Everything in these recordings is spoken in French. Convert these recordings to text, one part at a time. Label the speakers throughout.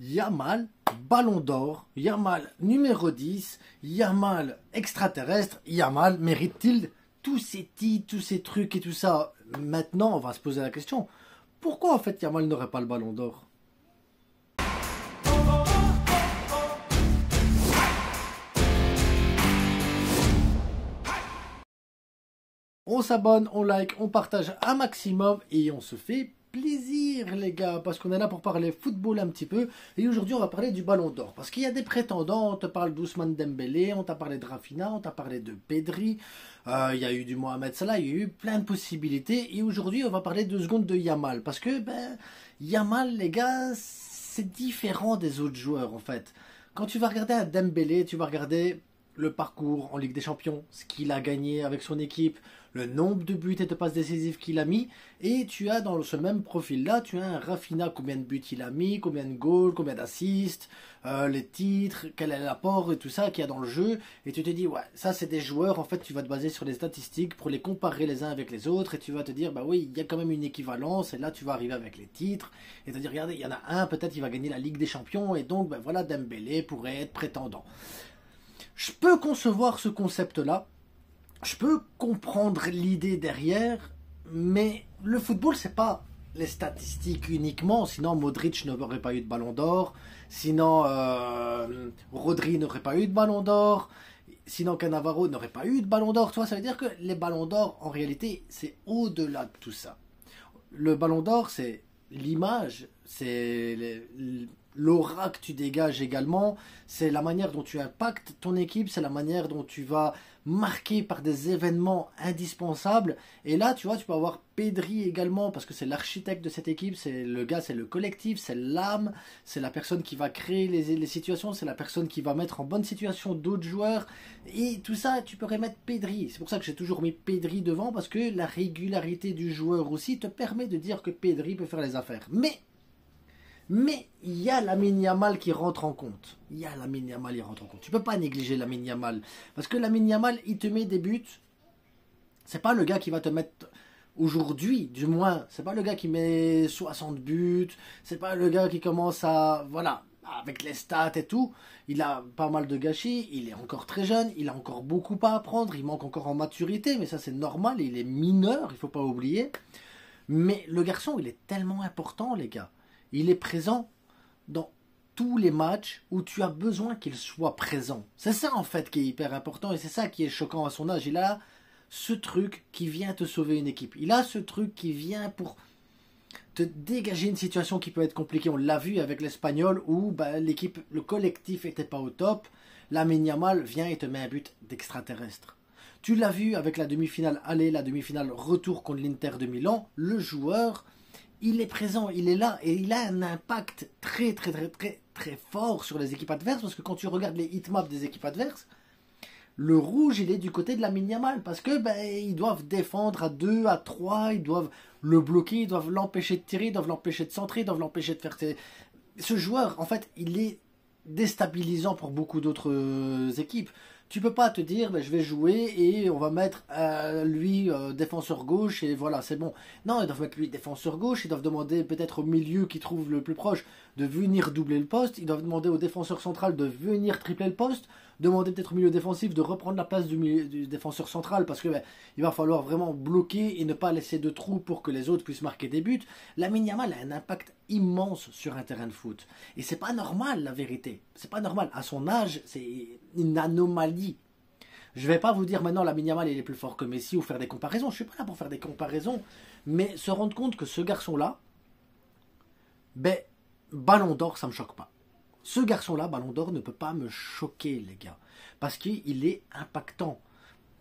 Speaker 1: Yamal, ballon d'or, Yamal numéro 10, Yamal extraterrestre, Yamal mérite-t-il tous ces titres, tous ces trucs et tout ça? Maintenant, on va se poser la question, pourquoi en fait Yamal n'aurait pas le ballon d'or? On s'abonne, on like, on partage un maximum et on se fait plaisir les gars, parce qu'on est là pour parler football un petit peu. Et aujourd'hui on va parler du ballon d'or, parce qu'il y a des prétendants. On te parle d'Ousmane Dembélé, on t'a parlé de Rafinha, on t'a parlé de Pedri, il y a eu du Mohamed Salah, il y a eu plein de possibilités. Et aujourd'hui on va parler 2 secondes de Yamal, parce que Yamal les gars, c'est différent des autres joueurs en fait. Quand tu vas regarder un Dembélé, tu vas regarder le parcours en Ligue des Champions, ce qu'il a gagné avec son équipe, le nombre de buts et de passes décisives qu'il a mis, et tu as dans ce même profil-là, tu as un Rafinha, combien de buts il a mis, combien de goals, combien d'assists, les titres, quel est l'apport et tout ça qu'il y a dans le jeu, et tu te dis, ouais, ça c'est des joueurs, en fait tu vas te baser sur les statistiques pour les comparer les uns avec les autres, et tu vas te dire, bah oui, il y a quand même une équivalence, et là tu vas arriver avec les titres, et te dire, regardez, il y en a un, peut-être il va gagner la Ligue des Champions, et donc, ben voilà, Dembélé pourrait être prétendant. Je peux concevoir ce concept-là, je peux comprendre l'idée derrière, mais le football, c'est pas les statistiques uniquement, sinon Modric n'aurait pas eu de ballon d'or, sinon Rodri n'aurait pas eu de ballon d'or, sinon Cannavaro n'aurait pas eu de ballon d'or. Tu vois, ça veut dire que les ballons d'or, en réalité, c'est au-delà de tout ça. Le ballon d'or, c'est l'image, c'est l'aura que tu dégages également, c'est la manière dont tu impactes ton équipe, c'est la manière dont tu vas marquer par des événements indispensables. Et là, tu vois, tu peux avoir Pedri également, parce que c'est l'architecte de cette équipe, c'est le gars, c'est le collectif, c'est l'âme, c'est la personne qui va créer les situations, c'est la personne qui va mettre en bonne situation d'autres joueurs. Et tout ça, tu pourrais mettre Pedri. C'est pour ça que j'ai toujours mis Pedri devant, parce que la régularité du joueur aussi te permet de dire que Pedri peut faire les affaires. Mais il y a Lamine Yamal qui rentre en compte. Il rentre en compte. Tu peux pas négliger Lamine Yamal. Parce que Lamine Yamal, il te met des buts. C'est pas le gars qui va te mettre aujourd'hui, du moins. C'est pas le gars qui met 60 buts. C'est pas le gars qui commence à... Voilà, avec les stats et tout. Il a pas mal de gâchis. Il est encore très jeune. Il a encore beaucoup à apprendre. Il manque encore en maturité. Mais ça, c'est normal. Il est mineur. Il faut pas oublier. Mais le garçon, il est tellement important, les gars. Il est présent dans tous les matchs où tu as besoin qu'il soit présent. C'est ça en fait qui est hyper important et c'est ça qui est choquant à son âge. Il a ce truc qui vient te sauver une équipe. Il a ce truc qui vient pour te dégager une situation qui peut être compliquée. On l'a vu avec l'Espagnol où l'équipe, le collectif n'était pas au top. Lamine Yamal vient et te met un but d'extraterrestre. Tu l'as vu avec la demi-finale aller, la demi-finale retour contre l'Inter de Milan. Le joueur... il est présent, il est là et il a un impact très fort sur les équipes adverses parce que quand tu regardes les hitmaps des équipes adverses, le rouge il est du côté de Lamine Yamal parce que ils doivent défendre à 2, à 3, ils doivent le bloquer, ils doivent l'empêcher de tirer, ils doivent l'empêcher de centrer, ils doivent l'empêcher de faire... Ce joueur en fait il est déstabilisant pour beaucoup d'autres équipes. Tu peux pas te dire je vais jouer et on va mettre lui défenseur gauche et voilà c'est bon. Non, ils doivent mettre lui défenseur gauche, ils doivent demander peut-être au milieu qui trouve le plus proche de venir doubler le poste, ils doivent demander au défenseur central de venir tripler le poste, demander peut-être au milieu défensif de reprendre la place du défenseur central parce que il va falloir vraiment bloquer et ne pas laisser de trous pour que les autres puissent marquer des buts. Lamine Yamal a un impact immense sur un terrain de foot et c'est pas normal la vérité, c'est pas normal à son âge, c'est une anomalie. Je vais pas vous dire maintenant Lamine Yamal il est plus fort que Messi ou faire des comparaisons, je suis pas là pour faire des comparaisons, mais se rendre compte que ce garçon là ballon d'or ça me choque pas. Ce garçon-là, Ballon d'Or, ne peut pas me choquer, les gars. Parce qu'il est impactant.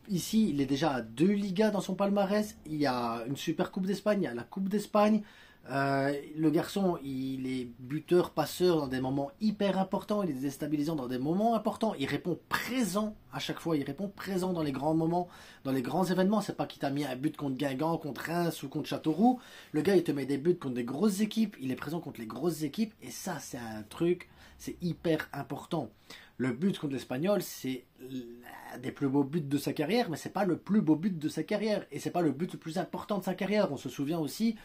Speaker 1: Ici, il est déjà à 2 Ligas dans son palmarès. Il y a une Super Coupe d'Espagne, il y a la Coupe d'Espagne. Le garçon, il est buteur, passeur dans des moments hyper importants. Il est déstabilisant dans des moments importants. Il répond présent à chaque fois. Il répond présent dans les grands moments, dans les grands événements. C'est pas qu'il t'a mis un but contre Guingamp, contre Reims ou contre Châteauroux. Le gars, il te met des buts contre des grosses équipes. Il est présent contre les grosses équipes. Et ça, c'est un truc, c'est hyper important. Le but contre l'Espagnol, c'est l'un des plus beaux buts de sa carrière, mais c'est pas le plus beau but de sa carrière. Et c'est pas le but le plus important de sa carrière. On se souvient aussi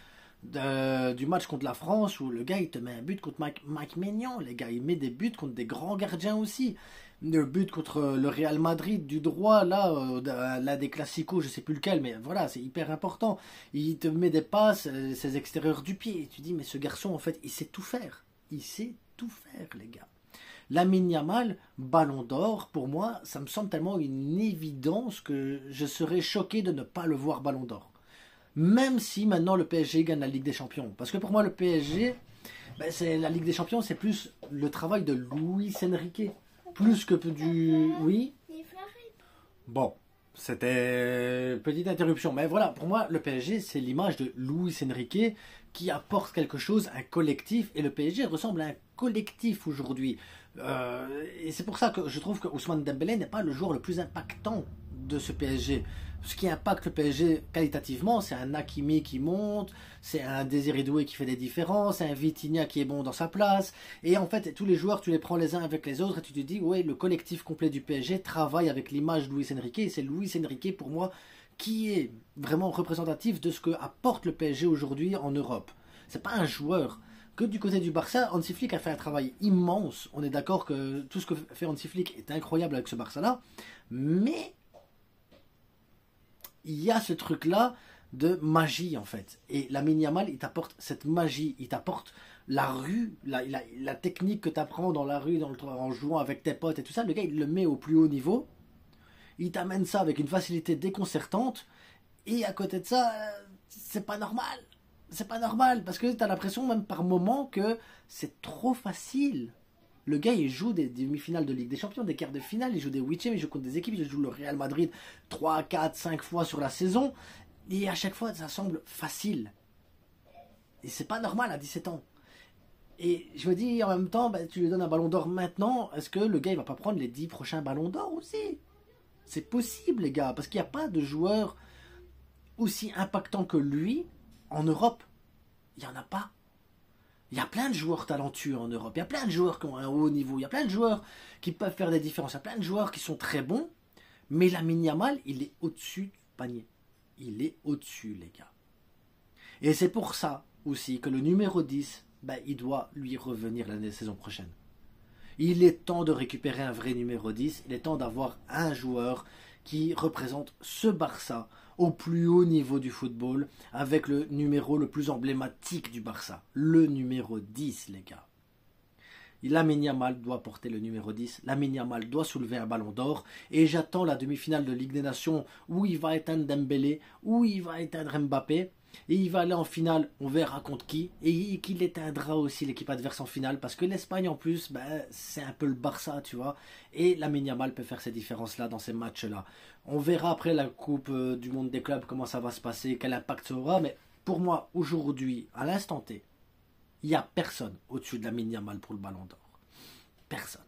Speaker 1: du match contre la France où le gars il te met un but contre Mike Maignan, les gars, il met des buts contre des grands gardiens aussi. Le but contre le Real Madrid du droit, là, là des classicos, je sais plus lequel, mais voilà, c'est hyper important. Il te met des passes, ses extérieurs du pied, et tu dis, mais ce garçon, en fait, il sait tout faire. Il sait tout faire, les gars. Lamine Yamal, Ballon d'Or, pour moi, ça me semble tellement une évidence que je serais choqué de ne pas le voir Ballon d'Or. Même si maintenant le PSG gagne la Ligue des Champions. Parce que pour moi, le PSG, ben, c'est la Ligue des Champions, c'est plus le travail de Luis Enrique. Plus que du... Oui. Bon, c'était petite interruption. Mais voilà, pour moi, le PSG, c'est l'image de Luis Enrique qui apporte quelque chose, un collectif. Et le PSG ressemble à un collectif aujourd'hui. Et c'est pour ça que je trouve que Ousmane Dembélé n'est pas le joueur le plus impactant de ce PSG. Ce qui impacte le PSG qualitativement, c'est un Hakimi qui monte, c'est un Désiré Doué qui fait des différences, c'est un Vitinha qui est bon dans sa place. Et en fait, tous les joueurs, tu les prends les uns avec les autres et tu te dis, ouais, le collectif complet du PSG travaille avec l'image de Luis Enrique. Et c'est Luis Enrique, pour moi, qui est vraiment représentatif de ce que apporte le PSG aujourd'hui en Europe. C'est pas un joueur. Que du côté du Barça, Hansi Flick a fait un travail immense. On est d'accord que tout ce que fait Hansi Flick est incroyable avec ce Barça-là. Mais il y a ce truc-là de magie, en fait. Et Lamine Yamal, il t'apporte cette magie. Il t'apporte la rue, la technique que tu apprends dans la rue, en jouant avec tes potes et tout ça. Le gars, il le met au plus haut niveau. Il t'amène ça avec une facilité déconcertante. Et à côté de ça, c'est pas normal. C'est pas normal, parce que tu as l'impression même par moment que c'est trop facile. Le gars, il joue des demi-finales de Ligue des Champions, des quarts de finale, il joue des huitièmes, il joue contre des équipes, il joue le Real Madrid 3, 4, 5 fois sur la saison, et à chaque fois, ça semble facile. Et c'est pas normal à 17 ans. Et je me dis, en même temps, bah, tu lui donnes un ballon d'or maintenant, est-ce que le gars, il va pas prendre les 10 prochains ballons d'or aussi? C'est possible, les gars, parce qu'il n'y a pas de joueur aussi impactant que lui en Europe. Il n'y en a pas. Il y a plein de joueurs talentueux en Europe. Il y a plein de joueurs qui ont un haut niveau. Il y a plein de joueurs qui peuvent faire des différences. Il y a plein de joueurs qui sont très bons. Mais Lamine Yamal, il est au-dessus du panier. Il est au-dessus, les gars. Et c'est pour ça aussi que le numéro 10, ben, il doit lui revenir la saison prochaine. Il est temps de récupérer un vrai numéro 10. Il est temps d'avoir un joueur qui représente ce Barça au plus haut niveau du football, avec le numéro le plus emblématique du Barça, le numéro 10, les gars. Lamine Yamal doit porter le numéro 10, Lamine Yamal doit soulever un ballon d'or, et j'attends la demi-finale de Ligue des Nations où il va éteindre Dembélé, où il va éteindre Mbappé, et il va aller en finale, on verra contre qui, et qu'il éteindra aussi l'équipe adverse en finale, parce que l'Espagne en plus, ben, c'est un peu le Barça, tu vois, et Lamine Yamal peut faire ces différences-là dans ces matchs-là. On verra après la Coupe du Monde des clubs comment ça va se passer, quel impact ça aura, mais pour moi, aujourd'hui, à l'instant T, il n'y a personne au-dessus de Lamine Yamal pour le Ballon d'Or. Personne.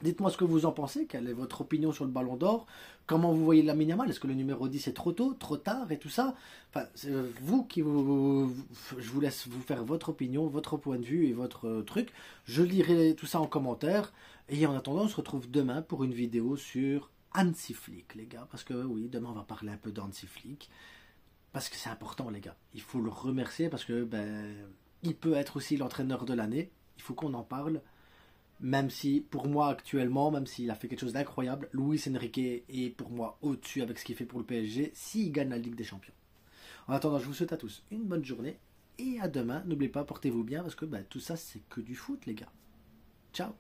Speaker 1: Dites-moi ce que vous en pensez, quelle est votre opinion sur le Ballon d'Or, comment vous voyez Lamine Yamal, est-ce que le numéro 10 est trop tôt, trop tard et tout ça, enfin, c'est vous qui je vous laisse vous faire votre opinion, votre point de vue et votre truc, je lirai tout ça en commentaire, et en attendant on se retrouve demain pour une vidéo sur Hansi Flick, les gars, parce que oui, demain on va parler un peu d'Hansi Flick, parce que c'est important, les gars, il faut le remercier, parce que ben, il peut être aussi l'entraîneur de l'année, il faut qu'on en parle. Même si, pour moi, actuellement, même s'il a fait quelque chose d'incroyable, Luis Enrique est pour moi au-dessus avec ce qu'il fait pour le PSG s'il gagne la Ligue des Champions. En attendant, je vous souhaite à tous une bonne journée et à demain. N'oubliez pas, portez-vous bien parce que bah, tout ça, c'est que du foot, les gars. Ciao!